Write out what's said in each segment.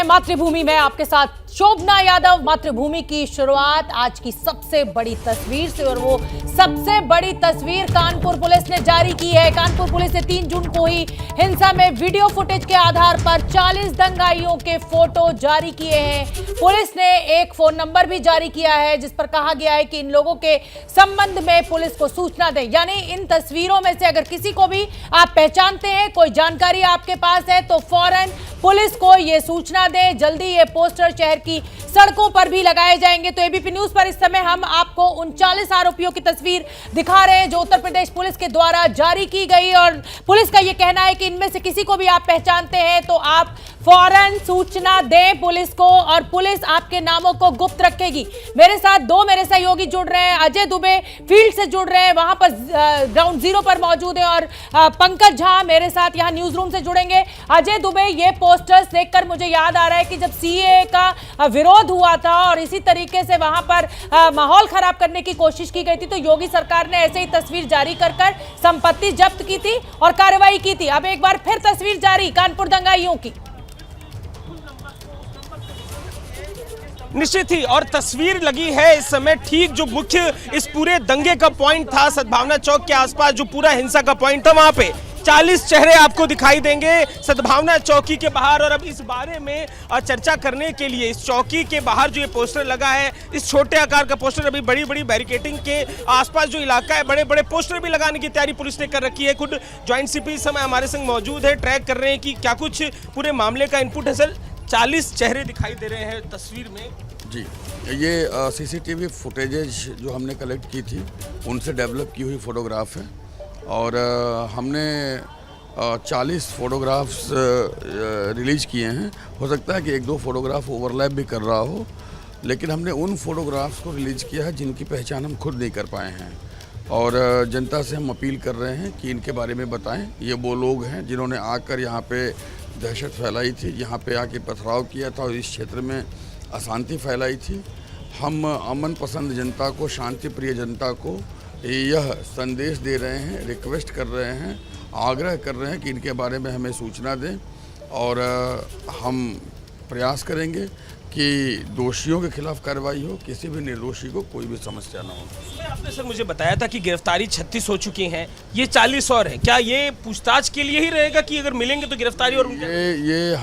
मातृभूमि में आपके साथ शोभना यादव। मातृभूमि की शुरुआत आज की सबसे बड़ी तस्वीर से, और वो सबसे बड़ी तस्वीर कानपुर पुलिस ने जारी की है। कानपुर पुलिस ने 3 जून को ही हिंसा में वीडियो फुटेज के आधार पर 40 दंगाइयों के फोटो जारी किए हैं। पुलिस ने एक फोन नंबर भी जारी किया है जिस पर कहा गया है कि इन लोगों के संबंध में पुलिस को सूचना दें। यानी इन तस्वीरों में से अगर किसी को भी आप पहचानते हैं, कोई जानकारी आपके पास है, तो फौरन पुलिस को ये सूचना दें। जल्दी ये पोस्टर शहर की सड़कों पर भी लगाए जाएंगे। तो एबीपी न्यूज पर इस समय हम आपको उन 40 आरोपियों की तस्वीर दिखा रहे हैं जो उत्तर प्रदेश पुलिस के द्वारा जारी की गई, और पुलिस का ये कहना है कि इनमें से किसी को भी आप पहचानते हैं तो आप फौरन सूचना दें पुलिस को, और पुलिस आपके नामों को गुप्त रखेगी। मेरे साथ 2 मेरे सहयोगी जुड़ रहे हैं। अजय दुबे फील्ड से जुड़ रहे हैं, वहां पर ग्राउंड जीरो पर मौजूद है, और पंकज झा मेरे साथ यहां न्यूज रूम से जुड़ेंगे। अजय दुबे, ये पोस्टर्स देखकर मुझे याद आ रहा है कि जब सीएए का विरोध हुआ था और इसी तरीके से वहां पर माहौल खराब करने की कोशिश की गई थी, तो योगी सरकार ने ऐसे ही तस्वीर जारी कर संपत्ति जब्त की थी और कार्रवाई की थी। अब एक बार फिर तस्वीर जारी कानपुर दंगाइयों की। निश्चित ही, और तस्वीर लगी है इस समय ठीक जो मुख्य इस पूरे दंगे का पॉइंट था, सद्भावना चौक के आसपास जो पूरा हिंसा का पॉइंट था, वहां पे 40 चेहरे आपको दिखाई देंगे सद्भावना चौकी के बाहर। और अब इस बारे में चर्चा करने के लिए इस चौकी के बाहर जो ये पोस्टर लगा है, इस छोटे आकार का पोस्टर, अभी बड़ी बड़ी बैरिकेडिंग के आसपास जो इलाका है, बड़े बड़े पोस्टर भी लगाने की तैयारी पुलिस ने कर रखी है। खुद ज्वाइंट सीपी इस समय हमारे संग मौजूद है, ट्रैक कर रहे हैं कि क्या कुछ पूरे मामले का इनपुट है। सर, 40 चेहरे दिखाई दे रहे हैं तस्वीर में। जी, ये सीसीटीवी फुटेजेज जो हमने कलेक्ट की थी उनसे डेवलप की हुई फ़ोटोग्राफ है, और हमने 40 फ़ोटोग्राफ्स रिलीज़ किए हैं। हो सकता है कि 1-2 फ़ोटोग्राफ ओवरलैप भी कर रहा हो, लेकिन हमने उन फ़ोटोग्राफ्स को रिलीज़ किया है जिनकी पहचान हम खुद नहीं कर पाए हैं, और जनता से हम अपील कर रहे हैं कि इनके बारे में बताएं। ये वो लोग हैं जिन्होंने आकर यहाँ पे दहशत फैलाई थी, यहाँ पे आके पथराव किया था और इस क्षेत्र में अशांति फैलाई थी। हम अमन पसंद जनता को, शांति प्रिय जनता को यह संदेश दे रहे हैं, रिक्वेस्ट कर रहे हैं, आग्रह कर रहे हैं कि इनके बारे में हमें सूचना दें, और हम प्रयास करेंगे कि दोषियों के खिलाफ कार्रवाई हो, किसी भी निर्दोषी को कोई भी समस्या ना हो। आपने सर मुझे बताया था कि गिरफ्तारी 36 हो चुकी हैं, ये 40 और हैं। क्या ये पूछताछ के लिए ही रहेगा कि अगर मिलेंगे तो गिरफ्तारी? और ये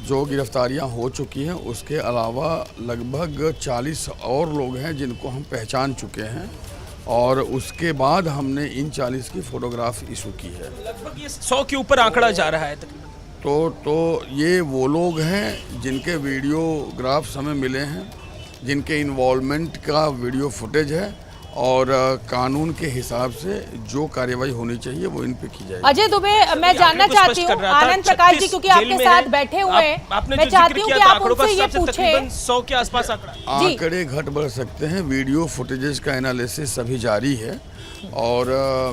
जो गिरफ्तारियां हो चुकी हैं उसके अलावा लगभग 40 और लोग हैं जिनको हम पहचान चुके हैं, और उसके बाद हमने इन 40 की फ़ोटोग्राफ इशू की है। लगभग ये 100 के ऊपर आंकड़ा जा रहा है तो ये वो लोग हैं जिनके वीडियोग्राफ्स हमें मिले हैं, जिनके इन्वॉल्वमेंट का वीडियो फुटेज है, और कानून के हिसाब से जो कार्रवाई होनी चाहिए वो इन पे की जाएगी। अजय दुबे, मैं जानना चाहती हूँ आनंद प्रकाश जी, क्योंकि आपके साथ बैठे हुए हैं, मैं चाहती हूँ कि आप उनसे ये पूछें। 100 के आसपास आंकड़े घट बढ़ सकते हैं, वीडियो फुटेजेस का एनालिसिस अभी जारी है, और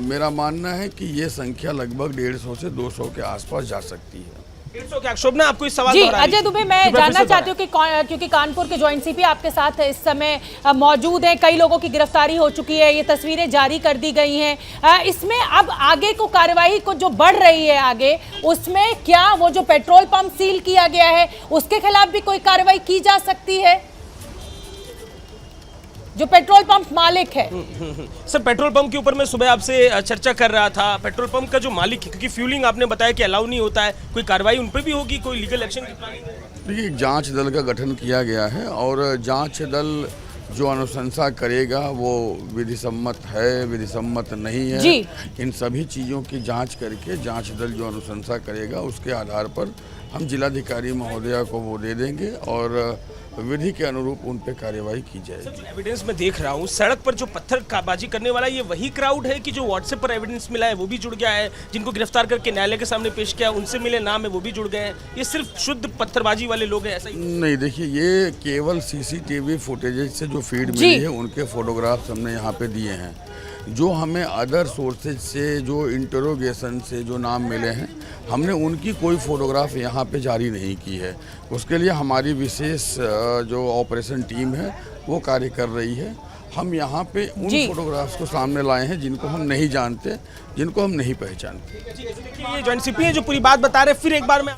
मेरा मानना है कि ये संख्या लगभग 150 से 200 के आसपास जा सकती है। 150 क्या शोभना, आपको इस सवाल जी अजय दुबे, मैं जानना चाहती हूँ कि क्योंकि कानपुर के ज्वाइंट सीपी आपके साथ इस समय मौजूद हैं, कई लोगों की गिरफ्तारी हो चुकी है, ये तस्वीरें जारी कर दी गई हैं, इसमें अब आगे को कार्यवाही को जो बढ़ रही है आगे, उसमें क्या वो जो पेट्रोल पंप सील किया गया है उसके खिलाफ भी कोई कार्रवाई की जा सकती है, जो पेट्रोल पंप मालिक है? सर, पेट्रोल पंप के ऊपर मैं सुबह आपसे चर्चा कर रहा था। पेट्रोल पंप का जो मालिक है, क्योंकि फ्यूलिंग आपने बताया कि अलाउ नहीं होता है, कोई कार्रवाई उन पर भी होगी, कोई लीगल एक्शन? देखिए, जांच दल का गठन किया गया है, और जांच दल जो अनुशंसा करेगा वो विधि सम्मत है, विधि सम्मत नहीं है, इन सभी चीज़ों की जांच करके जांच दल जो अनुशंसा करेगा उसके आधार पर हम जिलाधिकारी महोदया को वो दे देंगे, और विधि के अनुरूप उन पे कार्यवाही की जाएगी। एविडेंस में देख रहा हूँ सड़क पर जो पत्थरबाजी करने वाला ये वही क्राउड है कि जो व्हाट्सएप पर एविडेंस मिला है वो भी जुड़ गया है, जिनको गिरफ्तार करके न्यायालय के सामने पेश किया उनसे मिले नाम है वो भी जुड़ गए हैं, ये सिर्फ शुद्ध पत्थरबाजी वाले लोग हैं, ऐसा ही? नहीं, देखिए, ये केवल सीसीटीवी फुटेजेज से जो फीड मिली है उनके फोटोग्राफ्स हमने यहाँ पे दिए हैं। जो हमें अदर सोर्सेज से, जो इंटरोगेशन से जो नाम मिले हैं, हमने उनकी कोई फ़ोटोग्राफ यहाँ पे जारी नहीं की है। उसके लिए हमारी विशेष जो ऑपरेशन टीम है वो कार्य कर रही है। हम यहाँ पे उन फोटोग्राफ्स को सामने लाए हैं जिनको हम नहीं जानते, जिनको हम नहीं पहचानते। देखिए, ये ज्वाइंट सीपी है जो पूरी बात बता रहे। फिर एक बार मैं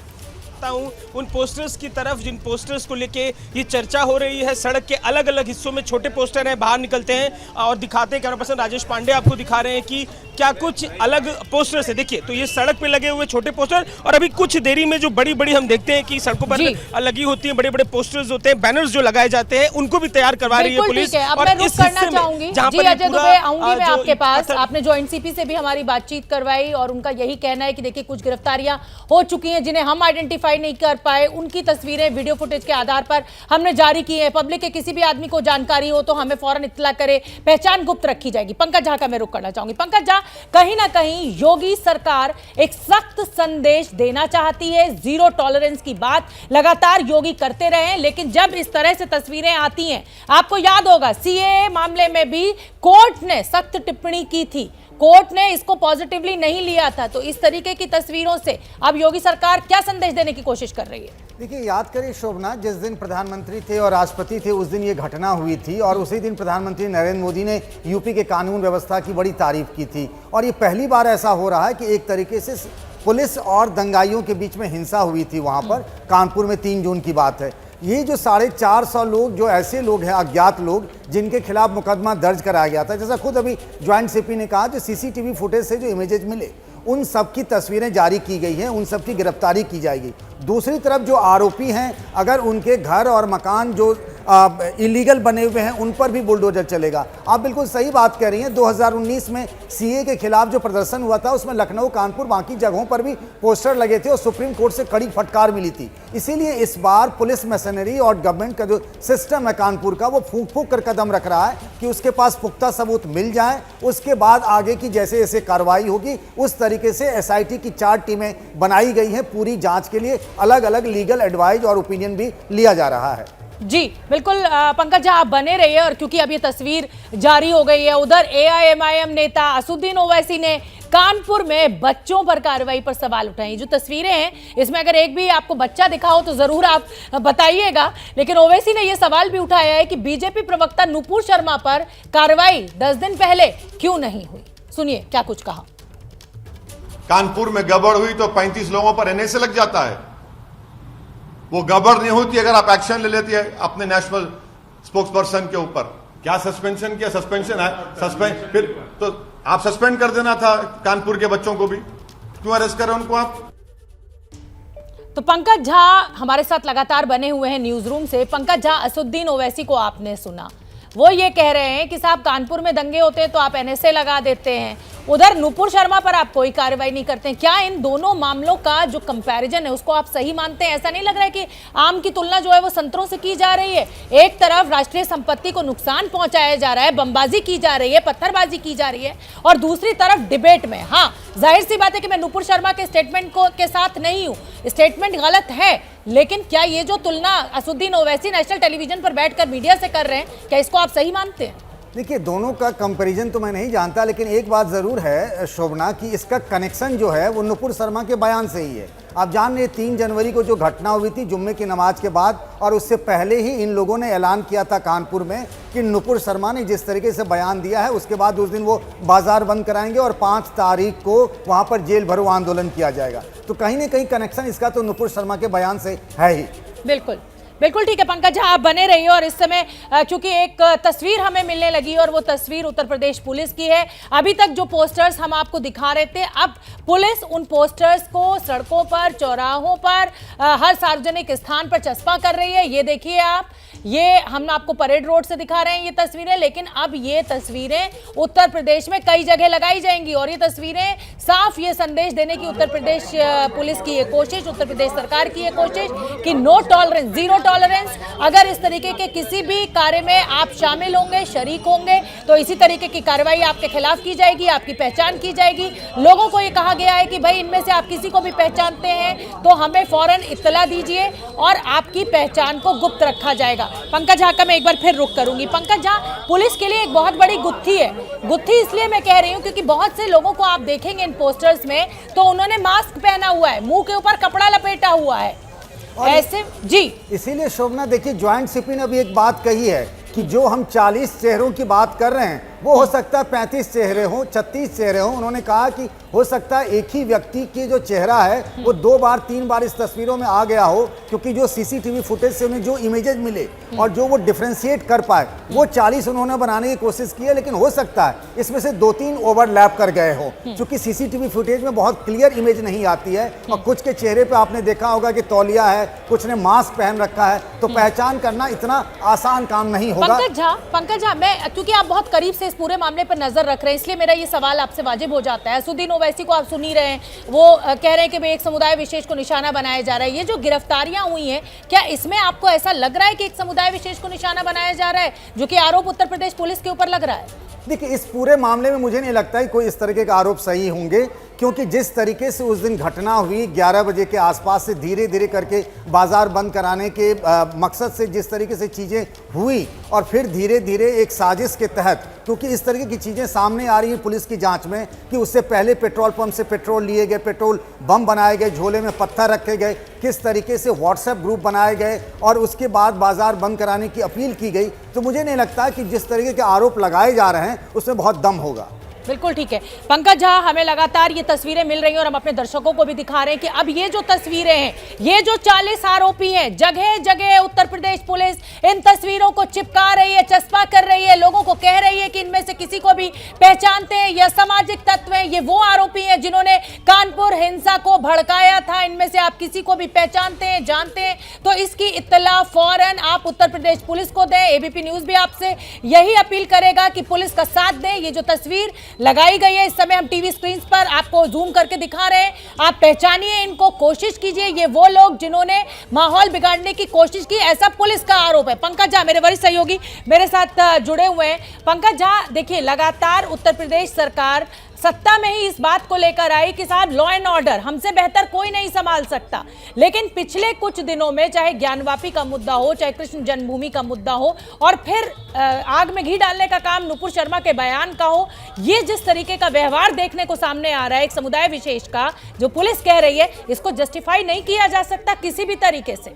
सकता हूं उन पोस्टर्स की तरफ जिन पोस्टर्स को लेके ये चर्चा हो रही है। सड़क के अलग अलग हिस्सों में छोटे पोस्टर हैं, बाहर निकलते हैं और दिखाते हैं। कैमरा पर्सन राजेश पांडे आपको दिखा रहे हैं कि क्या कुछ अलग पोस्टर्स है। देखिए, तो ये सड़क पे लगे हुए छोटे पोस्टर और अभी कुछ देरी में जो बड़ी बड़ी हम देखते हैं कि सड़कों पर लगी होती है, बड़े बड़े पोस्टर्स होते हैं, बैनर्स जो लगाए जाते हैं, उनको भी तैयार करवा रही है पुलिस। अब मैं रुक करना चाहूंगी जी अजय दुबे, आऊंगी मैं आपके पास। आपने जॉइंट सीपी से भी हमारी बातचीत करवाई और उनका यही कहना है कि देखिए कुछ गिरफ्तारियां हो चुकी हैं जिन्हें हम आइडेंटिफाई नहीं कर पाए, उनकी तस्वीरें वीडियो फुटेज के आधार पर हमने जारी की है। पब्लिक के किसी भी आदमी को जानकारी हो तो हमें फौरन इत्तला करे, पहचान गुप्त रखी जाएगी। पंकज झा का मैं रुक करना चाहूंगी। पंकज झा, कहीं ना कहीं योगी सरकार एक सख्त संदेश देना चाहती है, जीरो टॉलरेंस की बात लगातार योगी करते रहे, लेकिन जब इस तरह से तस्वीरें आती हैं, आपको याद होगा सीएए मामले में भी कोर्ट ने सख्त टिप्पणी की थी, कोर्ट ने इसको पॉजिटिवली नहीं लिया था। तो इस तरीके की तस्वीरों से अब योगी सरकार क्या संदेश देने की कोशिश कर रही है? देखिए, याद करिए शोभना, जिस दिन प्रधानमंत्री थे और राष्ट्रपति थे उस दिन ये घटना हुई थी और उसी दिन प्रधानमंत्री नरेंद्र मोदी ने यूपी के कानून व्यवस्था की बड़ी तारीफ की थी। और ये पहली बार ऐसा हो रहा है कि एक तरीके से पुलिस और दंगाइयों के बीच में हिंसा हुई थी वहाँ पर, कानपुर में 3 जून की बात है। ये जो 450 लोग, जो ऐसे लोग हैं अज्ञात लोग जिनके खिलाफ मुकदमा दर्ज कराया गया था, जैसा खुद अभी ज्वाइंट सीपी ने कहा, जो सीसीटीवी फुटेज से जो इमेजेस मिले उन सब की तस्वीरें जारी की गई हैं, उन सब की गिरफ्तारी की जाएगी। दूसरी तरफ जो आरोपी हैं, अगर उनके घर और मकान जो इलीगल बने हुए हैं उन पर भी बुलडोजर चलेगा। आप बिल्कुल सही बात कह रही हैं। 2019 में सीए के खिलाफ जो प्रदर्शन हुआ था उसमें लखनऊ, कानपुर, बाकी जगहों पर भी पोस्टर लगे थे और सुप्रीम कोर्ट से कड़ी फटकार मिली थी। इसीलिए इस बार पुलिस मशीनरी और गवर्नमेंट का जो सिस्टम है कानपुर का, वो फूंक फूंक कर कदम रख रहा है कि उसके पास पुख्ता सबूत मिल जाए, उसके बाद आगे की जैसे जैसे कार्रवाई होगी उस तरीके से एसआईटी की 4 टीमें बनाई गई हैं पूरी जांच के लिए। अलग अलग लीगल एडवाइस और ओपिनियन भी लिया जा रहा है। जी बिल्कुल पंकज झा, आप बने रहिए। और क्योंकि अब ये तस्वीर जारी हो गई है, उधर एआईएमआईएम नेता असदुद्दीन ओवैसी ने कानपुर में बच्चों पर कार्रवाई पर सवाल उठाए। जो तस्वीरें हैं इसमें अगर एक भी आपको बच्चा दिखा हो तो जरूर आप बताइएगा, लेकिन ओवैसी ने यह सवाल भी उठाया है कि बीजेपी प्रवक्ता नुपुर शर्मा पर कार्रवाई 10 दिन पहले क्यों नहीं हुई। सुनिए क्या कुछ कहा। कानपुर में गड़बड़ हुई तो 35 लोगों पर एनएसए लग जाता है। वो गड़बड़ नहीं होती अगर आप एक्शन ले लेती है अपने नेशनल स्पोक्स पर्सन के ऊपर। क्या सस्पेंशन किया? सस्पेंशन है, सस्पेंड फिर तो आप सस्पेंड कर देना था कानपुर के बच्चों को भी, क्यों अरेस्ट करें उनको आप? तो पंकज झा हमारे साथ लगातार बने हुए हैं न्यूज रूम से। पंकज झा, असदुद्दीन ओवैसी को आपने सुना, वो ये कह रहे हैं कि साहब कानपुर में दंगे होते हैं तो आप एनएसए लगा देते हैं, उधर नुपुर शर्मा पर आप कोई कार्रवाई नहीं करते हैं। क्या इन दोनों मामलों का जो कंपैरिजन है उसको आप सही मानते हैं? ऐसा नहीं लग रहा है कि आम की तुलना जो है वो संतरों से की जा रही है? एक तरफ राष्ट्रीय संपत्ति को नुकसान पहुंचाया जा रहा है, बमबाजी की जा रही है, पत्थरबाजी की जा रही है, और दूसरी तरफ डिबेट में, हाँ जाहिर सी बात है कि मैं नुपुर शर्मा के स्टेटमेंट के साथ नहीं हूं, स्टेटमेंट गलत है, लेकिन क्या ये जो तुलना असदुद्दीन ओवैसी नेशनल टेलीविजन पर बैठकर मीडिया से कर रहे हैं, क्या इसको आप सही मानते हैं? देखिए, दोनों का कंपैरिजन तो मैं नहीं जानता, लेकिन एक बात ज़रूर है शोभना कि इसका कनेक्शन जो है वो नुपुर शर्मा के बयान से ही है। आप जान रहे 3 जनवरी को जो घटना हुई थी जुम्मे की नमाज के बाद, और उससे पहले ही इन लोगों ने ऐलान किया था कानपुर में कि नुपुर शर्मा ने जिस तरीके से बयान दिया है उसके बाद उस दिन वो बाजार बंद कराएंगे और 5 तारीख को वहाँ पर जेल भरो आंदोलन किया जाएगा। तो कहीं ना कहीं कनेक्शन इसका तो नुपुर शर्मा के बयान से है ही। बिल्कुल बिल्कुल ठीक है पंकज झा, आप बने रहिए। और इस समय क्योंकि एक तस्वीर हमें मिलने लगी और वो तस्वीर उत्तर प्रदेश पुलिस की है। अभी तक जो पोस्टर्स हम आपको दिखा रहे थे, अब पुलिस उन पोस्टर्स को सड़कों पर, चौराहों पर, हर सार्वजनिक स्थान पर चस्पा कर रही है। ये देखिए आप, ये हम आपको परेड रोड से दिखा रहे हैं ये तस्वीरें, लेकिन अब ये तस्वीरें उत्तर प्रदेश में कई जगह लगाई जाएंगी और ये तस्वीरें साफ ये संदेश देने की उत्तर प्रदेश पुलिस की ये कोशिश, उत्तर प्रदेश सरकार की ये कोशिश कि नो टॉलरेंस, जीरो टॉलरेंस। अगर इस तरीके के किसी भी कार्य में आप शामिल होंगे, शरीक होंगे, तो इसी तरीके की कार्रवाई आपके खिलाफ की जाएगी, आपकी पहचान की जाएगी। लोगों को ये कहा गया है कि भाई इनमें से आप किसी को भी पहचानते हैं तो हमें फौरन इत्तला दीजिए और आपकी पहचान को गुप्त रखा जाएगा। पंकज झा का मैं एक बार फिर रुख करूंगी। पंकज झा, पुलिस के लिए एक बहुत बड़ी गुत्थी है। गुत्थी इसलिए मैं कह रही हूं क्योंकि बहुत से लोगों को आप देखेंगे इन पोस्टर्स में तो उन्होंने मास्क पहना हुआ है, मुंह के ऊपर कपड़ा लपेटा हुआ है ऐसे जी। इसीलिए शोभना देखिए, ज्वाइंट सीपी ने अभी एक बात कही है कि जो हम 40 चेहरों की बात कर रहे हैं वो हो सकता है 35 चेहरे हों, 36 चेहरे हों। उन्होंने कहा कि हो सकता है एक ही व्यक्ति की जो चेहरा है वो 2 बार 3 बार इस तस्वीरों में आ गया हो, क्योंकि जो सीसीटीवी फुटेज से उन्हें जो इमेजेस मिले और जो वो डिफ्रेंशिएट कर पाए वो 40 उन्होंने बनाने की कोशिश की है। लेकिन हो सकता है इसमें से 2-3 ओवरलैप कर गए हो, क्योंकि सीसीटीवी फुटेज में बहुत क्लियर इमेज नहीं आती है और कुछ के चेहरे पे आपने देखा होगा कि तौलिया है, कुछ ने मास्क पहन रखा है, तो पहचान करना इतना आसान काम नहीं होगा। पंकज झा, मैं क्योंकि आप बहुत करीब से इस पूरे मामले पर नजर रख रहे हैं, इसलिए मेरा ये सवाल आपसे वाजिब हो जाता है। असुद्दीन ओवैसी को आप सुन ही रहे हैं, वो कह रहे हैं कि भाई एक समुदाय विशेष को निशाना बनाया जा रहा है। ये जो गिरफ्तारियां हुई हैं, क्या इसमें आपको ऐसा लग रहा है कि एक समुदाय विशेष को निशाना बनाया जा रहा है, जो कि आरोप उत्तर प्रदेश पुलिस के ऊपर लग रहा है? देखिए, इस पूरे मामले में मुझे नहीं लगता है कोई इस तरीके का आरोप सही होंगे, क्योंकि जिस तरीके से उस दिन घटना हुई 11 बजे के आसपास से धीरे धीरे करके बाजार बंद कराने के मकसद से जिस तरीके से चीज़ें हुई और फिर धीरे धीरे एक साजिश के तहत, क्योंकि इस तरीके की चीज़ें सामने आ रही हैं पुलिस की जांच में कि उससे पहले पेट्रोल पंप से पेट्रोल लिए गए, पेट्रोल बम बनाए गए, झोले में पत्थर रखे गए, किस तरीके से व्हाट्सएप ग्रुप बनाए गए और उसके बाद बाजार बंद कराने की अपील की गई, तो मुझे नहीं लगता कि जिस तरीके के आरोप लगाए जा रहे हैं उसमें बहुत दम होगा। बिल्कुल ठीक है पंकज झा, हमें लगातार ये तस्वीरें मिल रही हैं और हम अपने दर्शकों को भी दिखा रहे हैं कि अब ये जो तस्वीरें हैं, ये जो 40 आरोपी हैं, जगह जगह उत्तर प्रदेश पुलिस इन तस्वीरों को चिपका रही है, चस्पा कर रही है, लोगों को कह रही है कि इनमें से किसी को भी पहचानते हैं या सामाजिक तत्व हैं, ये वो आरोपी हैं जिन्होंने कानपुर हिंसा को भड़काया था, इनमें से आप किसी को भी पहचानते हैं, जानते हैं, तो इसकी इत्तला फौरन आप उत्तर प्रदेश पुलिस को दें। एबीपी न्यूज भी आपसे यही अपील करेगा कि पुलिस का साथ दें। ये जो तस्वीर लगाई गई है, इस समय हम टीवी स्क्रीन पर आपको जूम करके दिखा रहे हैं, आप पहचानिए इनको, कोशिश कीजिए। ये वो लोग जिन्होंने माहौल बिगाड़ने की कोशिश की, ऐसा पुलिस का आरोप है। पंकज झा मेरे वरिष्ठ सहयोगी मेरे साथ जुड़े हुए हैं। पंकज झा, देखिए लगातार उत्तर प्रदेश सरकार सत्ता में ही इस बात को लेकर आई कि साहब लॉ एंड ऑर्डर हमसे बेहतर कोई नहीं संभाल सकता, लेकिन पिछले कुछ दिनों में चाहे ज्ञानवापी का मुद्दा हो, चाहे कृष्ण जन्मभूमि का मुद्दा हो और फिर आग में घी डालने का काम नुपुर शर्मा के बयान का हो, ये जिस तरीके का व्यवहार देखने को सामने आ रहा है एक समुदाय विशेष का, जो पुलिस कह रही है, इसको जस्टिफाई नहीं किया जा सकता किसी भी तरीके से।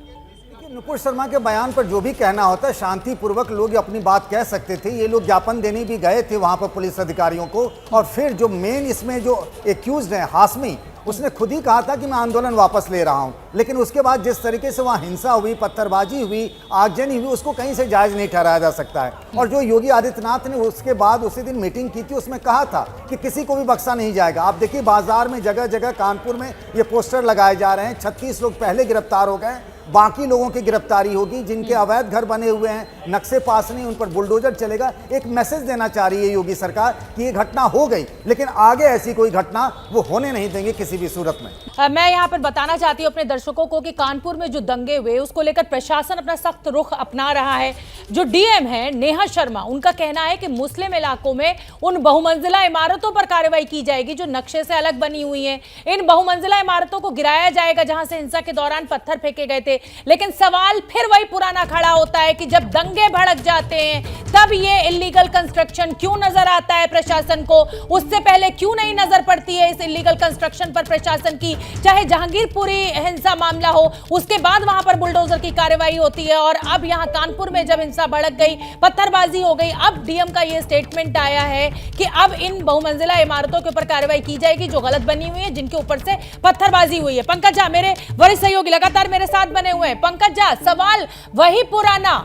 नुपुर शर्मा के बयान पर जो भी कहना होता है, शांतिपूर्वक लोग अपनी बात कह सकते थे। ये लोग ज्ञापन देने भी गए थे वहां पर पुलिस अधिकारियों को, और फिर जो मेन इसमें जो एक्यूज्ड है हाशमी, उसने खुद ही कहा था कि मैं आंदोलन वापस ले रहा हूं। लेकिन उसके बाद जिस तरीके से वहां हिंसा हुई, पत्थरबाजी हुई, आगजनी हुई, उसको कहीं से जायज नहीं ठहराया जा सकता है। और जो योगी आदित्यनाथ ने उसके बाद उसी दिन मीटिंग की थी, उसमें कहा था कि किसी को भी बख्शा नहीं जाएगा। आप देखिए बाजार में जगह जगह कानपुर में ये पोस्टर लगाए जा रहे हैं। 36 लोग पहले गिरफ्तार हो गए, बाकी लोगों की गिरफ्तारी होगी जिनके अवैध घर बने हुए हैं, नक्शे पास नहीं, उन पर बुलडोजर चलेगा। एक मैसेज देना चाह रही है योगी सरकार कि ये घटना हो गई, लेकिन आगे ऐसी कोई घटना वो होने नहीं देंगे किसी भी सूरत में। मैं यहाँ पर बताना चाहती हूँ अपने दर्शकों को कि कानपुर में जो दंगे हुए उसको लेकर प्रशासन अपना सख्त रुख अपना रहा है। जो डीएम है नेहा शर्मा, उनका कहना है कि मुस्लिम इलाकों में उन बहुमंजिला इमारतों पर कार्रवाई की जाएगी जो नक्शे से अलग बनी हुई हैं। इन बहुमंजिला इमारतों को गिराया जाएगा जहां से हिंसा के दौरान पत्थर फेंके गए थे। लेकिन सवाल फिर वही पुराना खड़ा होता है कि जब दंगे भड़क जाते हैं तब ये इलीगल कंस्ट्रक्शन क्यों नजर आता है प्रशासन को, उससे पहले क्यों नहीं नजर पड़ती है इस इलीगल कंस्ट्रक्शन पर प्रशासन की। चाहे जहांगीरपुरी हिंसा मामला हो, उसके बाद वहां पर बुलडोजर की कार्रवाई होती है, और अब यहां कानपुर में जब हिंसा भड़क गई, पत्थरबाजी हो गई, अब डीएम का ये स्टेटमेंट आया है कि अब इन बहुमंजिला इमारतों के ऊपर कार्रवाई की जाएगी जो गलत बनी हुई है, जिनके ऊपर से पत्थरबाजी हुई है। पंकज झा मेरे वरिष्ठ सहयोगी लगातार मेरे साथ बने हुए हैं। पंकज झा, सवाल वही पुराना,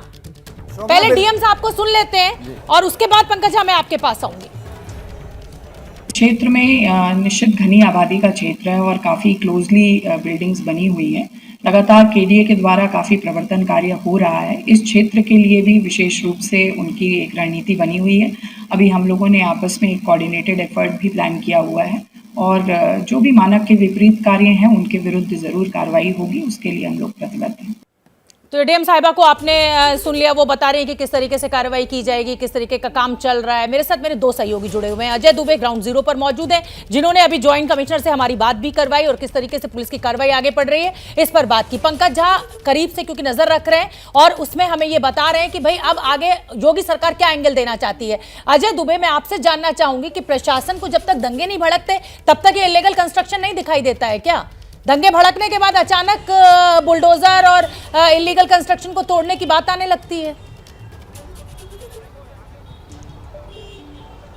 पहले डीएम साहब को सुन लेते हैं और उसके बाद पंकज झा मैं आपके पास आऊंगी। क्षेत्र में निश्चित घनी आबादी का क्षेत्र है और काफ़ी क्लोजली बिल्डिंग्स बनी हुई हैं। लगातार केडीए के द्वारा काफ़ी प्रवर्तन कार्य हो रहा है। इस क्षेत्र के लिए भी विशेष रूप से उनकी एक रणनीति बनी हुई है। अभी हम लोगों ने आपस में एक कोऑर्डिनेटेड एफर्ट भी प्लान किया हुआ है और जो भी मानक के विपरीत कार्य हैं उनके विरुद्ध ज़रूर कार्रवाई होगी, उसके लिए हम लोग प्रतिबद्ध हैं। तो डीएम साहिबा को आपने सुन लिया, वो बता रही हैं कि किस तरीके से कार्रवाई की जाएगी, किस तरीके का काम चल रहा है। मेरे साथ मेरे दो सहयोगी जुड़े हुए हैं। अजय दुबे ग्राउंड जीरो पर मौजूद हैं, जिन्होंने अभी ज्वाइंट कमिश्नर से हमारी बात भी करवाई और किस तरीके से पुलिस की कार्रवाई आगे बढ़ रही है इस पर बात की। पंकज झा करीब से क्योंकि नजर रख रहे हैं और उसमें हमें ये बता रहे हैं कि भाई अब आगे योगी सरकार क्या एंगल देना चाहती है। अजय दुबे, मैं आपसे जानना चाहूंगी कि प्रशासन को जब तक दंगे नहीं भड़कते तब तक ये इलीगल कंस्ट्रक्शन नहीं दिखाई देता है क्या? दंगे भड़कने के बाद अचानक बुलडोजर और इलीगल कंस्ट्रक्शन को तोड़ने की बात आने लगती है।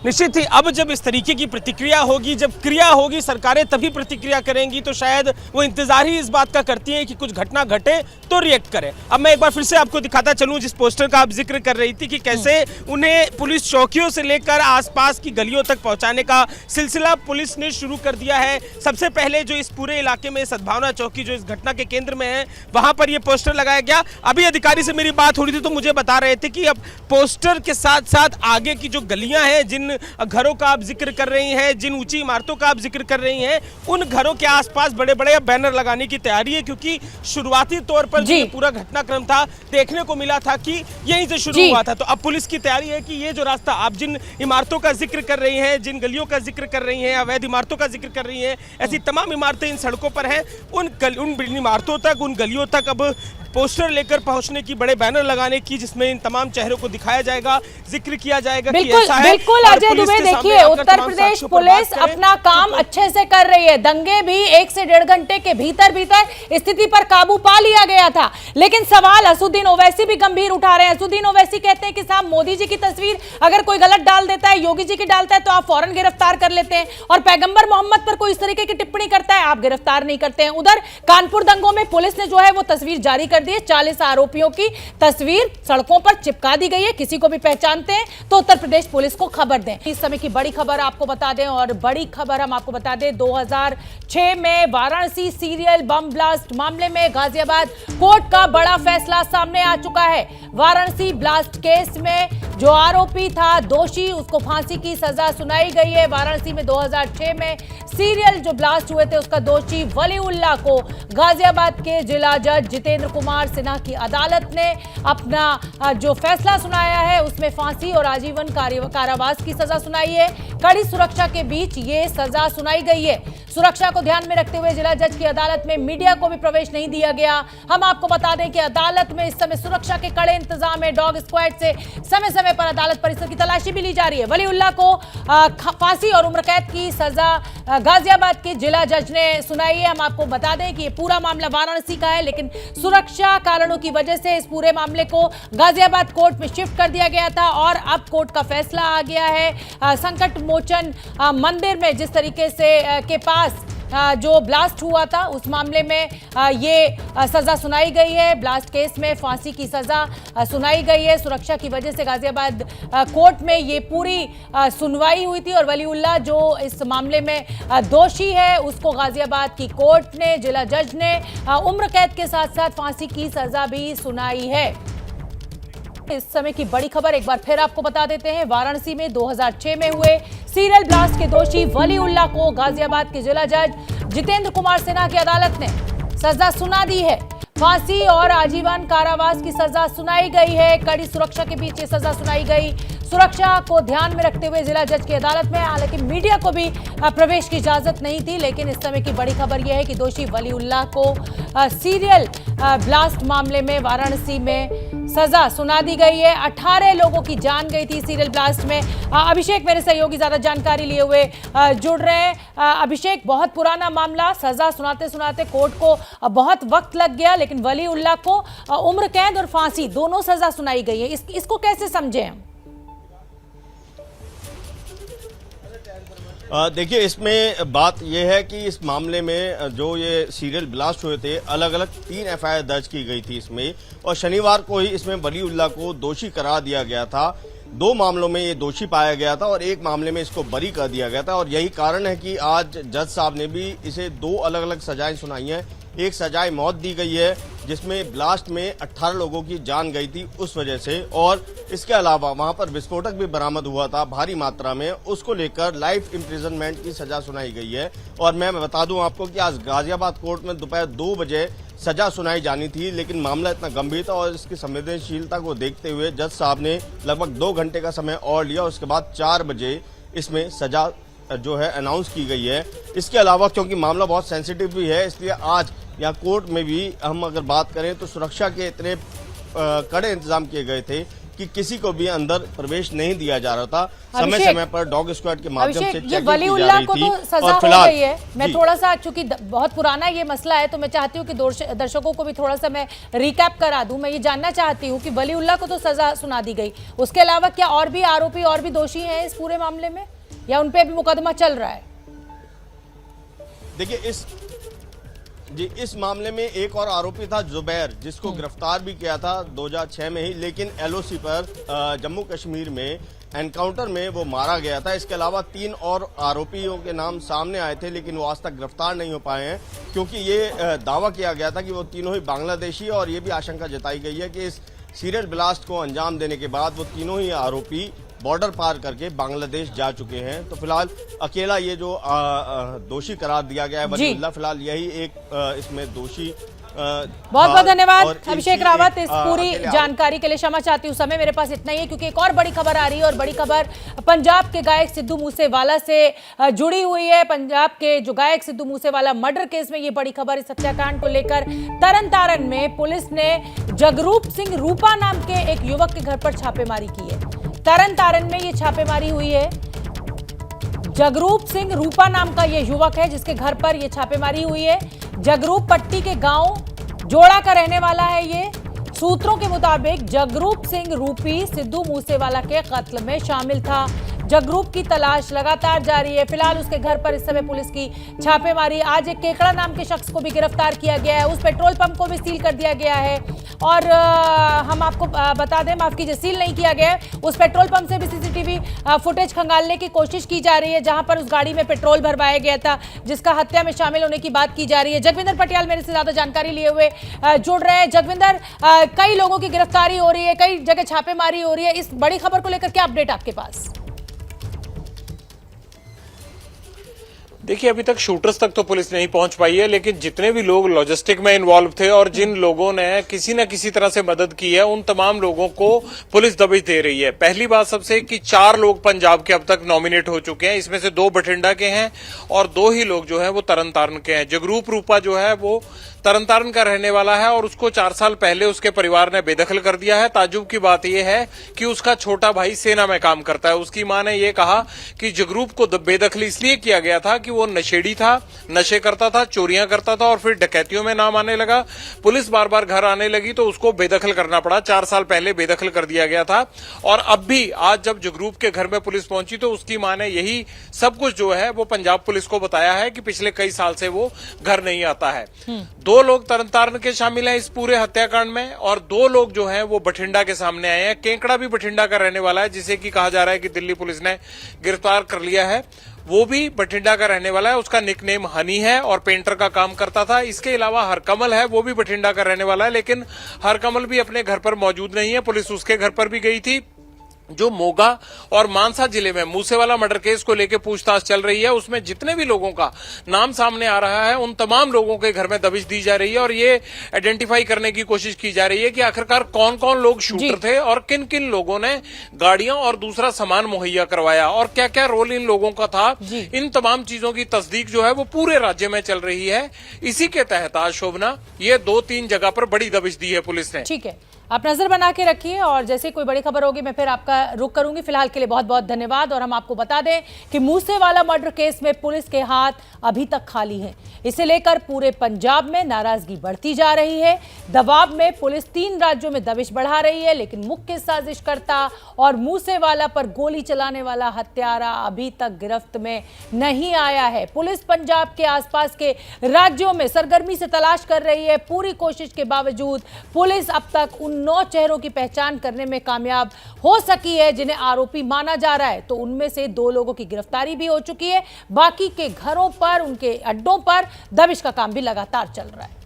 निश्चित ही अब जब इस तरीके की प्रतिक्रिया होगी, जब क्रिया होगी, सरकारें तभी प्रतिक्रिया करेंगी, तो शायद वो इंतजार ही इस बात का करती हैं कि कुछ घटना घटे तो रिएक्ट करें। अब मैं एक बार फिर से आपको दिखाता चलूं जिस पोस्टर का आप जिक्र कर रही थी कि कैसे उन्हें पुलिस चौकियों से लेकर आसपास की गलियों तक पहुंचाने का सिलसिला पुलिस ने शुरू कर दिया है। सबसे पहले जो इस पूरे इलाके में सद्भावना चौकी जो इस घटना के केंद्र में है, वहां पर यह पोस्टर लगाया गया। अभी अधिकारी से मेरी बात हो रही थी तो मुझे बता रहे थे कि अब पोस्टर के साथ साथ आगे की जो गलियां हैं, जिन घरों का आप जिक्र कर रही हैं, जिन ऊंची इमारतों का आप जिक्र कर रही हैं, उन घरों के आसपास बड़े बड़े बैनर लगाने की तैयारी है, क्योंकि शुरुआती तौर पर जो पूरा घटनाक्रम था देखने को मिला था कि यहीं से शुरू हुआ था। तो अब पुलिस की तैयारी है कि ये जो रास्ता आप जिन इमारतों का जिक्र कर रही हैं, जिन गलियों का जिक्र कर रही हैं, अवैध इमारतों का जिक्र कर रही हैं, ऐसी तमाम इमारतें इन सड़कों पर हैं, उन इमारतों तक, उन गलियों तक अब पोस्टर लेकर पहुंचने की, बड़े बैनर लगाने की, जिसमें इन तमाम चेहरों को दिखाया जाएगा, जिक्र किया जाएगा कि ऐसा है। बिल्कुल अजय दुबे, देखिए उत्तर प्रदेश पुलिस अपना काम अच्छे से कर रही है। दंगे भी 1 से 1.5 घंटे के भीतर स्थिति पर काबू पा लिया गया था। लेकिन सवाल असुद्दीन ओवैसी भी गंभीर उठा रहे हैं। असुद्दीन ओवैसी कहते हैं कि साहब मोदी जी की तस्वीर अगर कोई गलत डाल देता है, योगी जी की डालता है, तो आप फौरन गिरफ्तार कर लेते हैं, और पैगंबर मोहम्मद पर कोई इस तरीके की टिप्पणी करता है, आप गिरफ्तार नहीं करते हैं। उधर कानपुर दंगों में पुलिस ने जो है वो तस्वीर जारी कर दी है। 40 आरोपियों की तस्वीर सड़कों पर चिपका दी गई है। किसी को भी पहचानते हैं तो उत्तर प्रदेश पुलिस को खबर दें। इस समय की बड़ी खबर आपको बता दें, और बड़ी खबर हम आपको बता दें, 2006 में वाराणसी सीरियल बम ब्लास्ट मामले में गाजियाबाद कोर्ट का बड़ा फैसला सामने आ चुका है। वाराणसी ब्लास्ट केस में जो आरोपी था, दोषी, उसको फांसी की सजा सुनाई गई है। वाराणसी में 2006 में सीरियल जो ब्लास्ट हुए थे उसका दोषी वलीउल्लाह को गाजियाबाद के जिला जज जितेंद्र कुमार सिन्हा की अदालत ने अपना जो फैसला सुनाया है उसमें फांसी और आजीवन कारावास की सजा सुनाई है। कड़ी सुरक्षा के बीच ये सजा सुनाई गई है। सुरक्षा को ध्यान में रखते हुए जिला जज की अदालत में मीडिया को भी प्रवेश नहीं दिया गया। हम आपको बता दें कि अदालत में इस समय सुरक्षा के कड़े इंतजाम है। डॉग स्क्वाड से समय समय पर अदालत परिसर की तलाशी भी ली जा रही है। वलीउल्लाह को फांसी और उम्र कैद की सजा गाजियाबाद के जिला जज ने सुनाई है। हम आपको बता दें कि ये पूरा मामला वाराणसी का है, लेकिन सुरक्षा कारणों की वजह से इस पूरे मामले को गाजियाबाद कोर्ट में शिफ्ट कर दिया गया था, और अब कोर्ट का फैसला आ गया है। संकट मोचन मंदिर में जिस तरीके से के पास जो ब्लास्ट हुआ था उस मामले में ये सजा सुनाई गई है। ब्लास्ट केस में फांसी की सजा सुनाई गई है। सुरक्षा की वजह से गाजियाबाद कोर्ट में ये पूरी सुनवाई हुई थी, और वलीउल्लाह जो इस मामले में दोषी है उसको गाजियाबाद की कोर्ट ने, जिला जज ने उम्र कैद के साथ साथ फांसी की सजा भी सुनाई है। इस समय की बड़ी खबर एक बार फिर आपको बता देते हैं। वाराणसी में 2006 में हुए सीरियल ब्लास्ट के दोषी वलीउल्लाह को गाजियाबाद के जिला जज जितेंद्र कुमार सिन्हा की अदालत ने सजा सुना दी है। फांसी और आजीवन कारावास की सजा सुनाई गई है। कड़ी सुरक्षा के बीच ये सजा सुनाई गई। सुरक्षा को ध्यान में रखते हुए जिला जज की अदालत में, हालांकि मीडिया को भी प्रवेश की इजाजत नहीं थी, लेकिन इस समय की बड़ी खबर यह है कि दोषी वलीउल्लाह को सीरियल ब्लास्ट मामले में वाराणसी में सजा सुना दी गई है। 18 लोगों की जान गई थी सीरियल ब्लास्ट में। अभिषेक मेरे सहयोगी ज्यादा जानकारी लिए हुए जुड़ रहे हैं। अभिषेक, बहुत पुराना मामला, सजा सुनाते सुनाते कोर्ट को बहुत वक्त लग गया, लेकिन वलीउल्लाह को उम्र कैद और फांसी दोनों सजा सुनाई गई है। इसको कैसे समझें हम? देखिए, इसमें बात यह है कि इस मामले में जो ये सीरियल ब्लास्ट हुए थे, अलग अलग 3 एफआईआर दर्ज की गई थी इसमें, और शनिवार को ही इसमें वलीउल्लाह को दोषी करार दिया गया था। 2 मामलों में ये दोषी पाया गया था और 1 मामले में इसको बरी कर दिया गया था, और यही कारण है कि आज जज साहब ने भी इसे 2 अलग अलग सजाएं सुनाई हैं। एक सजाए मौत दी गई है जिसमें ब्लास्ट में 18 लोगों की जान गई थी उस वजह से, और इसके अलावा वहां पर विस्फोटक भी बरामद हुआ था भारी मात्रा में, उसको लेकर लाइफ इम्प्रिजनमेंट की सजा सुनाई गई है। और मैं बता दूं आपको कि आज गाजियाबाद कोर्ट में दोपहर 2 बजे सजा सुनाई जानी थी, लेकिन मामला इतना गंभीर था और इसकी संवेदनशीलता को देखते हुए जज साहब ने लगभग 2 घंटे का समय और लिया। उसके बाद 4 बजे इसमें सजा जो है अनाउंस की गई है। इसके अलावा क्योंकि मामला बहुत सेंसिटिव भी है, इसलिए आज यहाँ कोर्ट में भी हम अगर बात करें तो सुरक्षा के इतने कड़े इंतजाम किए गए थे कि किसी को भी अंदर प्रवेश नहीं दिया जा रहा था। समय अभिषेक, समय पर डॉग स्क्वाड के माध्यम से अभिषेक, ये चेकिंग वली की जा उल्लाह रही को थी। तो सजा और हो फिलहाल गई है। मैं जी। थोड़ा सा, चूंकि बहुत पुराना ये मसला है, तो मैं चाहती हूँ कि दर्शकों को भी थोड़ा सा मैं रिकैप करा दूं। मैं ये जानना चाहती हूँ कि वली उल्लाह को तो सजा सुना दी गई, उसके अलावा क्या और भी आरोपी और भी दोषी हैं इस पूरे मामले में, या उन पे भी मुकदमा चल रहा है? देखिए, इस मामले में एक और आरोपी था जुबैर, जिसको गिरफ्तार भी किया था 2006 में ही, लेकिन एलओसी पर जम्मू कश्मीर में एनकाउंटर में वो मारा गया था। इसके अलावा 3 और आरोपियों के नाम सामने आए थे, लेकिन वो आज तक गिरफ्तार नहीं हो पाए हैं, क्योंकि ये दावा किया गया था कि वो तीनों ही बांग्लादेशी, और ये भी आशंका जताई गई है कि इस सीरियल ब्लास्ट को अंजाम देने के बाद वो तीनों ही आरोपी बॉर्डर पार करके बांग्लादेश जा चुके हैं। तो फिलहाल अकेला ये जो दोषी करार दिया गया है वली उल्लाह, फिलहाल यही एक इसमें दोषी। बहुत बहुत धन्यवाद अभिषेक रावत इस पूरी अकेले जानकारी के लिए। क्षमा चाहती हूँ, समय मेरे पास इतना ही है, क्योंकि एक और बड़ी खबर आ रही है, और बड़ी खबर पंजाब के गायक सिद्धू मूसेवाला से जुड़ी हुई है। पंजाब के जो गायक सिद्धू मूसेवाला मर्डर केस में ये बड़ी खबर, इस हत्याकांड को लेकर तरन तारण में पुलिस ने जगरूप सिंह रूपा नाम के एक युवक के घर पर छापेमारी की है। तरन तारण में ये छापेमारी हुई है। जगरूप सिंह रूपा नाम का ये युवक है जिसके घर पर ये छापेमारी हुई है। जगरूप पट्टी के गांव जोड़ा का रहने वाला है ये। सूत्रों के मुताबिक जगरूप सिंह रूपी सिद्धू मूसेवाला के कत्ल में शामिल था। जगरूप की तलाश लगातार जारी है। फिलहाल उसके घर पर इस समय पुलिस की छापेमारी। आज एक केकड़ा नाम के शख्स को भी गिरफ्तार किया गया है। उस पेट्रोल पंप को भी सील कर दिया गया है। और हम आपको बता दें, माफ कीजिए, सील नहीं किया गया है, उस पेट्रोल पंप से भी सीसीटीवी फुटेज खंगालने की कोशिश की जा रही है, जहां पर उस गाड़ी में पेट्रोल भरवाया गया था जिसका हत्या में शामिल होने की बात की जा रही है। जगविंदर पटियाल मेरे से ज्यादा जानकारी लिए हुए जुड़ रहे हैं। जगविंदर, कई लोगों की गिरफ्तारी हो रही है, कई जगह छापेमारी हो रही है, इस बड़ी खबर को लेकर क्या अपडेट आपके पास? देखिए, अभी तक शूटर्स तक तो पुलिस नहीं पहुंच पाई है, लेकिन जितने भी लोग लॉजिस्टिक में इन्वॉल्व थे और जिन लोगों ने किसी न किसी तरह से मदद की है, उन तमाम लोगों को पुलिस दबिश दे रही है। पहली बात सबसे कि 4 लोग पंजाब के अब तक नॉमिनेट हो चुके हैं, इसमें से 2 बठिंडा के हैं और 2 ही लोग जो है वो तरन तारण के हैं। जगरूप रूपा जो है वो तरन तारण का रहने वाला है और उसको 4 साल पहले उसके परिवार ने बेदखल कर दिया है। ताज्जुब की बात यह है कि उसका छोटा भाई सेना में काम करता है। उसकी मां ने यह कहा कि जगरूप को बेदखल इसलिए किया गया था कि वो नशेड़ी था, नशे करता था, चोरियां करता था और फिर डकैतियों में नाम आने लगा। पुलिस बार बार घर आने लगी तो उसको बेदखल करना पड़ा। 4 साल पहले बेदखल कर दिया गया था। और अब भी आज जब जगरूप के घर में पुलिस पहुंची तो उसकी मां ने यही सब कुछ जो है वो पंजाब पुलिस को बताया है कि पिछले कई साल से वो घर नहीं आता है। 2 लोग तरन तारण के शामिल हैं इस पूरे हत्याकांड में और 2 लोग जो हैं वो बठिंडा के सामने आए हैं। केकड़ा भी बठिंडा का रहने वाला है, जिसे कि कहा जा रहा है कि दिल्ली पुलिस ने गिरफ्तार कर लिया है। वो भी बठिंडा का रहने वाला है। उसका निकनेम हनी है और पेंटर का काम करता था। इसके अलावा हरकमल है, वो भी बठिंडा का रहने वाला है, लेकिन हरकमल भी अपने घर पर मौजूद नहीं है। पुलिस उसके घर पर भी गई थी। जो मोगा और मानसा जिले में मूसेवाला मर्डर केस को लेकर पूछताछ चल रही है, उसमें जितने भी लोगों का नाम सामने आ रहा है उन तमाम लोगों के घर में दबिश दी जा रही है और ये आइडेंटिफाई करने की कोशिश की जा रही है कि आखिरकार कौन कौन लोग शूटर थे और किन किन लोगों ने गाड़ियां और दूसरा सामान मुहैया करवाया और क्या क्या रोल इन लोगों का था। इन तमाम चीजों की तस्दीक जो है वो पूरे राज्य में चल रही है। इसी के तहत आज शोभना ये 2-3 जगह पर बड़ी दबिश दी है पुलिस ने। ठीक है, आप नजर बना के रखिए और जैसे कोई बड़ी खबर होगी मैं फिर आपका रुख करूंगी। फिलहाल के लिए बहुत बहुत धन्यवाद। और हम आपको बता दें कि मूसेवाला मर्डर केस में पुलिस के हाथ अभी तक खाली हैं। इसे लेकर पूरे पंजाब में नाराजगी बढ़ती जा रही है। दबाव में पुलिस 3 राज्यों में दबिश बढ़ा रही है, लेकिन मुख्य साजिशकर्ता और मूसेवाला पर गोली चलाने वाला हत्यारा अभी तक गिरफ्त में नहीं आया है। पुलिस पंजाब के आसपास के राज्यों में सरगर्मी से तलाश कर रही है। पूरी कोशिश के बावजूद पुलिस अब तक उन 9 चेहरों की पहचान करने में कामयाब हो सकी है जिन्हें आरोपी माना जा रहा है। तो उनमें से 2 लोगों की गिरफ्तारी भी हो चुकी है। बाकी के घरों पर, उनके अड्डों पर दबिश का काम भी लगातार चल रहा है।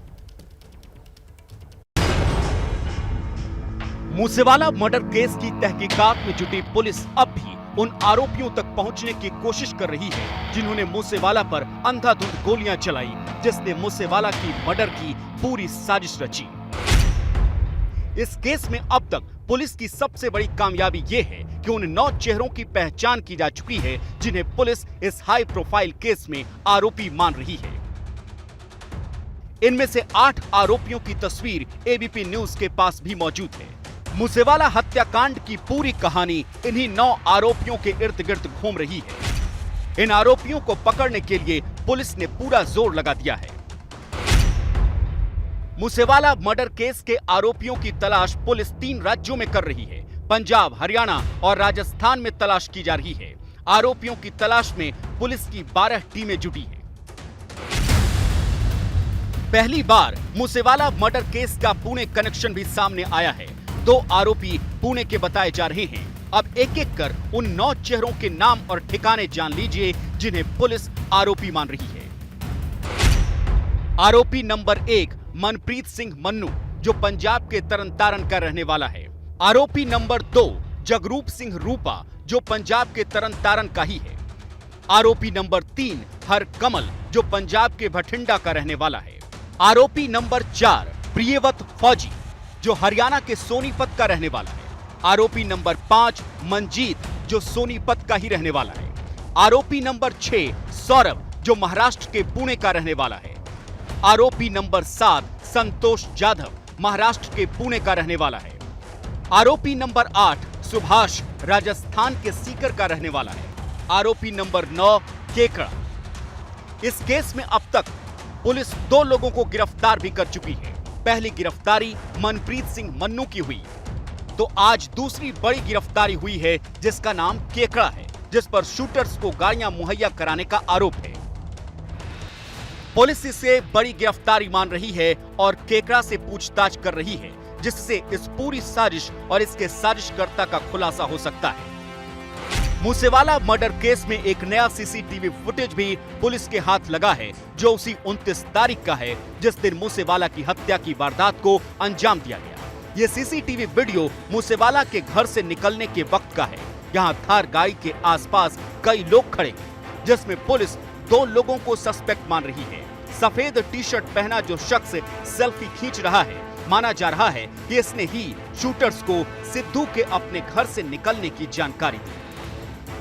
मूसेवाला मर्डर केस की तहकीकात में जुटी पुलिस अब भी उन आरोपियों तक पहुंचने की कोशिश कर रही है जिन्होंने मूसेवाला पर अंधाधुंध गोलियां चलाई, जिसने मूसेवाला की मर्डर की पूरी साजिश रची। इस केस में अब तक पुलिस की सबसे बड़ी कामयाबी यह है कि उन 9 चेहरों की पहचान की जा चुकी है जिन्हें पुलिस इस हाई प्रोफाइल केस में आरोपी मान रही है। इनमें से 8 आरोपियों की तस्वीर एबीपी न्यूज के पास भी मौजूद है। मूसेवाला हत्याकांड की पूरी कहानी इन्हीं 9 आरोपियों के इर्द गिर्द घूम रही है। इन आरोपियों को पकड़ने के लिए पुलिस ने पूरा जोर लगा दिया है। मूसेवाला मर्डर केस के आरोपियों की तलाश पुलिस 3 राज्यों में कर रही है। पंजाब, हरियाणा और राजस्थान में तलाश की जा रही है। आरोपियों की तलाश में पुलिस की 12 टीमें जुटी हैं। पहली बार मूसेवाला मर्डर केस का पुणे कनेक्शन भी सामने आया है। 2 आरोपी पुणे के बताए जा रहे हैं। अब एक एक कर उन 9 चेहरों के नाम और ठिकाने जान लीजिए जिन्हें पुलिस आरोपी मान रही है। आरोपी नंबर 1 मनप्रीत सिंह मन्नू, जो पंजाब के तरनतारन का रहने वाला है। आरोपी नंबर 2 जगरूप सिंह रूपा, जो पंजाब के तरनतारन का ही है। आरोपी नंबर 3 हर कमल, जो पंजाब के भटिंडा का रहने वाला है। आरोपी नंबर 4 प्रियवत फौजी, जो हरियाणा के सोनीपत का रहने वाला है। आरोपी नंबर 5 मंजीत, जो सोनीपत का ही रहने वाला है। आरोपी नंबर 6 सौरभ, जो महाराष्ट्र के पुणे का रहने वाला है। आरोपी नंबर 7 संतोष जाधव, महाराष्ट्र के पुणे का रहने वाला है। आरोपी नंबर 8 सुभाष, राजस्थान के सीकर का रहने वाला है। आरोपी नंबर 9 केकड़ा। इस केस में अब तक पुलिस 2 लोगों को गिरफ्तार भी कर चुकी है। पहली गिरफ्तारी मनप्रीत सिंह मन्नू की हुई, तो आज दूसरी बड़ी गिरफ्तारी हुई है जिसका नाम केकड़ा है, जिस पर शूटर्स को गाड़ियां मुहैया कराने का आरोप है। पुलिस इसे बड़ी गिरफ्तारी मान रही है और केकड़ा से पूछताछ कर रही है, जिससे इस पूरी साजिश और इसके साजिशकर्ता का खुलासा हो सकता है। मूसेवाला मर्डर केस में एक नया सीसीटीवी फुटेज भी पुलिस के हाथ लगा है, जो उसी 29 तारीख का है जिस दिन मूसेवाला की हत्या की वारदात को अंजाम दिया गया। ये सीसीटीवी वीडियो मूसेवाला के घर से निकलने के वक्त का है। यहाँ थार गाड़ी के आसपास कई लोग खड़े हैं, जिसमें पुलिस 2 लोगों को सस्पेक्ट मान रही है। सफेद टी शर्ट पहना जो शख्स सेल्फी खींच रहा है, माना जा रहा है कि इसने ही शूटर्स को सिद्धू के अपने घर से निकलने की जानकारी दी।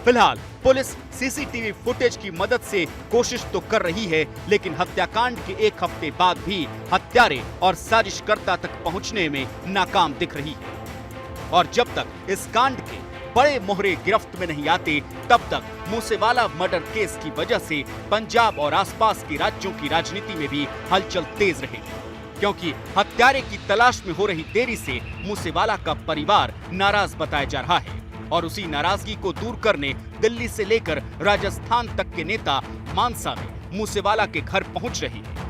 फिलहाल पुलिस सीसीटीवी फुटेज की मदद से कोशिश तो कर रही है, लेकिन हत्याकांड के 1 हफ्ते बाद भी हत्यारे और साजिशकर्ता तक पहुंचने में नाकाम दिख रही है। और जब तक इस कांड के बड़े मोहरे गिरफ्त में नहीं आते, तब तक मूसेवाला मर्डर केस की वजह से पंजाब और आसपास के राज्यों की राजनीति में भी हलचल तेज रहेगी, क्योंकि हत्यारे की तलाश में हो रही देरी से मूसेवाला का परिवार नाराज बताया जा रहा है और उसी नाराजगी को दूर करने दिल्ली से लेकर राजस्थान तक के नेता मानसा में मूसेवाला के घर पहुंच रहे हैं।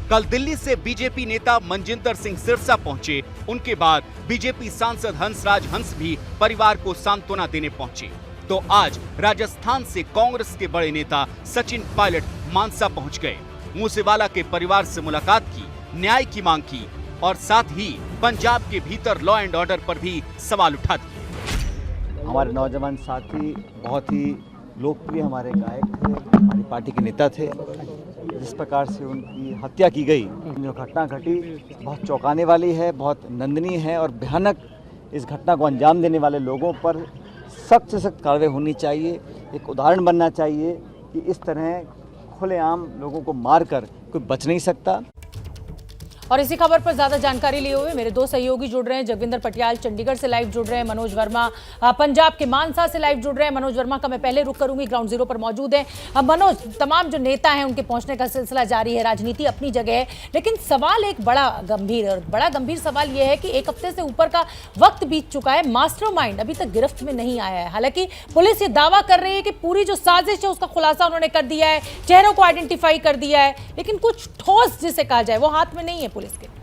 कल दिल्ली से बीजेपी नेता मनजिंदर सिंह सिरसा पहुंचे। उनके बाद बीजेपी सांसद हंसराज हंस भी परिवार को सांत्वना देने पहुंचे। तो आज राजस्थान से कांग्रेस के बड़े नेता सचिन पायलट मानसा पहुंच गए। मूसेवाला के परिवार से मुलाकात की, न्याय की मांग की और साथ ही पंजाब के भीतर लॉ एंड ऑर्डर पर भी सवाल उठा दिए। हमारे नौजवान साथी बहुत ही लोकप्रिय हमारे गायक थे, हमारी पार्टी के नेता थे। जिस प्रकार से उनकी हत्या की गई, जो घटना घटी, बहुत चौंकाने वाली है, बहुत निंदनीय है और भयानक। इस घटना को अंजाम देने वाले लोगों पर सख्त से सख्त कार्रवाई होनी चाहिए। एक उदाहरण बनना चाहिए कि इस तरह खुलेआम लोगों को मारकर कोई बच नहीं सकता। और इसी खबर पर ज्यादा जानकारी लिए हुए मेरे 2 सहयोगी जुड़ रहे हैं। जगविंदर पटियाल चंडीगढ़ से लाइव जुड़ रहे हैं, मनोज वर्मा पंजाब के मानसा से लाइव जुड़ रहे हैं। मनोज वर्मा का मैं पहले रुख करूंगी, ग्राउंड जीरो पर मौजूद है। मनोज, तमाम जो नेता हैं उनके पहुंचने का सिलसिला जारी है, राजनीति अपनी जगह है, लेकिन सवाल एक बड़ा गंभीर सवाल यह है कि 1 हफ्ते से ऊपर का वक्त बीत चुका है, मास्टरमाइंड अभी तक गिरफ्त में नहीं आया है। हालांकि पुलिस ये दावा कर रही है कि पूरी जो साजिश है उसका खुलासा उन्होंने कर दिया है, चेहरों को आइडेंटिफाई कर दिया है, लेकिन कुछ ठोस जिसे कहा जाए वो हाथ में नहीं है पुलिस के।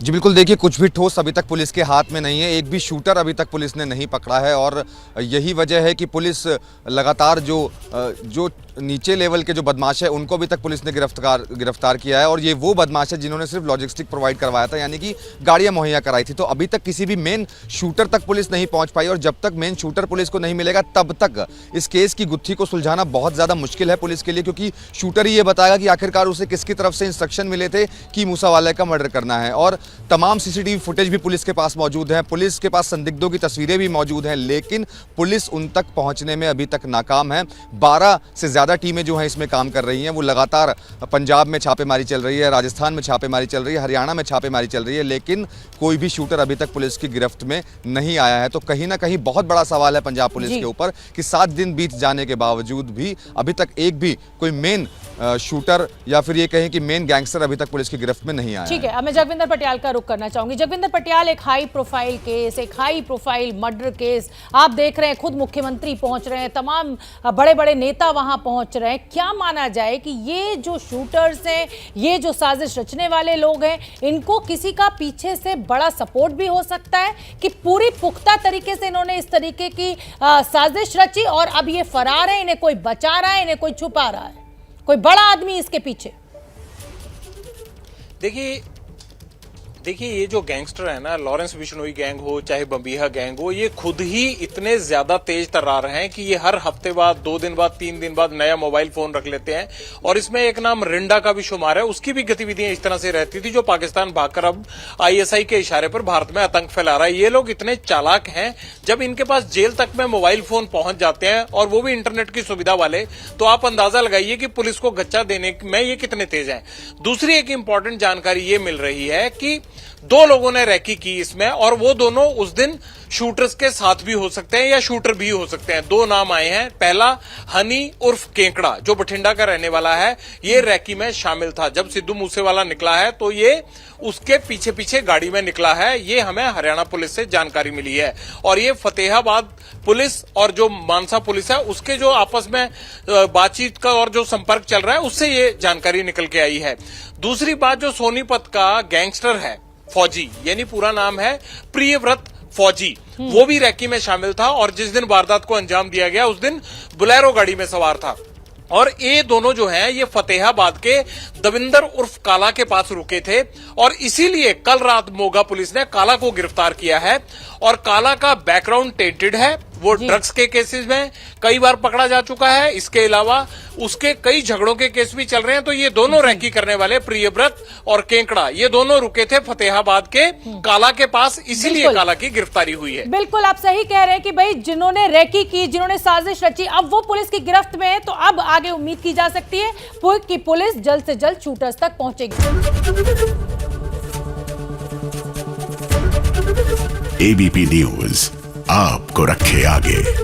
जी बिल्कुल, देखिए कुछ भी ठोस अभी तक पुलिस के हाथ में नहीं है। एक भी शूटर अभी तक पुलिस ने नहीं पकड़ा है और यही वजह है कि पुलिस लगातार जो नीचे लेवल के जो बदमाश है उनको अभी तक पुलिस ने गिरफ्तार किया है। और ये वो बदमाश है जिन्होंने सिर्फ लॉजिस्टिक प्रोवाइड करवाया था, यानी कि गाड़ियां मुहैया कराई थी। तो अभी तक किसी भी मेन शूटर तक पुलिस नहीं पहुंच पाई और जब तक मेन शूटर पुलिस को नहीं मिलेगा तब तक इस केस की गुत्थी को सुलझाना बहुत ज़्यादा मुश्किल है पुलिस के लिए, क्योंकि शूटर ही ये बताएगा कि आखिरकार उसे किसकी तरफ से इंस्ट्रक्शन मिले थे कि मूसेवाला का मर्डर करना है। और तमाम सीसीटीवी फुटेज भी पुलिस के पास मौजूद है, पुलिस के पास संदिग्धों की तस्वीरें भी मौजूद हैं, लेकिन पुलिस उन तक पहुंचने में अभी तक नाकाम है। 12 से ज़्यादा ज़्यादा टीमें जो हैं इसमें काम कर रही हैं। वो लगातार पंजाब में छापेमारी चल रही है, राजस्थान में छापेमारी चल रही है, हरियाणा में छापेमारी चल रही है, लेकिन कोई भी शूटर अभी तक पुलिस की गिरफ्त में नहीं आया है। तो कहीं ना कहीं बहुत बड़ा सवाल है पंजाब पुलिस के ऊपर कि 7 दिन बीत जाने के बावजूद भी अभी तक एक भी कोई मेन शूटर या फिर ये कहें कि मेन गैंगस्टर अभी तक पुलिस की गिरफ्त में नहीं आया। ठीक है, अब मैं जगविंदर पटियाल का रुख करना चाहूंगी। जगविंदर पटियाल, एक हाई प्रोफाइल केस, एक हाई प्रोफाइल मर्डर केस, आप देख रहे हैं खुद मुख्यमंत्री पहुंच रहे हैं, तमाम बड़े बड़े नेता वहां पहुंच रहे हैं। क्या माना जाए कि ये जो शूटर्स हैं, ये जो साजिश रचने वाले लोग हैं, इनको किसी का पीछे से बड़ा सपोर्ट भी हो सकता है कि पूरी पुख्ता तरीके से इन्होंने इस तरीके की साजिश रची और अब ये फरार है, इन्हें कोई बचा रहा है, इन्हें कोई छुपा रहा है, कोई बड़ा आदमी इसके पीछे? देखिए ये जो गैंगस्टर है ना, लॉरेंस बिश्नोई गैंग हो चाहे बम्बीहा गैंग हो, ये खुद ही इतने ज्यादा तेज तर्रार हैं कि ये हर हफ्ते बाद, 2 दिन बाद, 3 दिन बाद नया मोबाइल फोन रख लेते हैं। और इसमें एक नाम रिंडा का भी शुमार है, उसकी भी गतिविधियां इस तरह से रहती थी, जो पाकिस्तान भागकर अब आईएसआई के इशारे पर भारत में आतंक फैला रहा है। ये लोग इतने चालाक हैं, जब इनके पास जेल तक में मोबाइल फोन पहुंच जाते हैं और वो भी इंटरनेट की सुविधा वाले, तो आप अंदाजा लगाइए कि पुलिस को गच्चा देने में ये कितने तेज हैं। दूसरी एक इंपॉर्टेंट जानकारी ये मिल रही है कि 2 लोगों ने रैकी की इसमें, और वो दोनों उस दिन शूटर्स के साथ भी हो सकते हैं या शूटर भी हो सकते हैं। 2 नाम आए हैं। पहला हनी उर्फ केंकड़ा, जो बठिंडा का रहने वाला है, ये रैकी में शामिल था। जब सिद्धू मूसेवाला निकला है तो ये उसके पीछे पीछे गाड़ी में निकला है। ये हमें हरियाणा पुलिस से जानकारी मिली है। और ये फतेहाबाद पुलिस और जो मानसा पुलिस है उसके जो आपस में बातचीत का और जो संपर्क चल रहा है, उससे ये जानकारी निकल के आई है। दूसरी बात, जो सोनीपत का गैंगस्टर है फौजी, यानी पूरा नाम है प्रियव्रत फौजी, वो भी रैकी में शामिल था और जिस दिन वारदात को अंजाम दिया गया उस दिन बुलेरो गाड़ी में सवार था। और ये दोनों जो हैं, ये फतेहाबाद के दविंदर उर्फ काला के पास रुके थे और इसीलिए कल रात मोगा पुलिस ने काला को गिरफ्तार किया है। और काला का बैकग्राउंड टेंटेड है, वो ड्रग्स के केसेस में कई बार पकड़ा जा चुका है। इसके अलावा उसके कई झगड़ों के केस भी चल रहे हैं। तो ये दोनों रैकी करने वाले प्रियव्रत और केंकड़ा, ये दोनों रुके थे फतेहाबाद के काला के पास, इसीलिए काला की गिरफ्तारी हुई है। बिल्कुल, आप सही कह रहे हैं कि भाई जिन्होंने रैकी की, जिन्होंने साजिश रची, अब वो पुलिस की गिरफ्त में है। तो अब आगे उम्मीद की जा सकती है कि पुलिस जल्द से जल्द शूटर्स तक पहुंचेगी। एबीपी न्यूज आपको रखे आगे।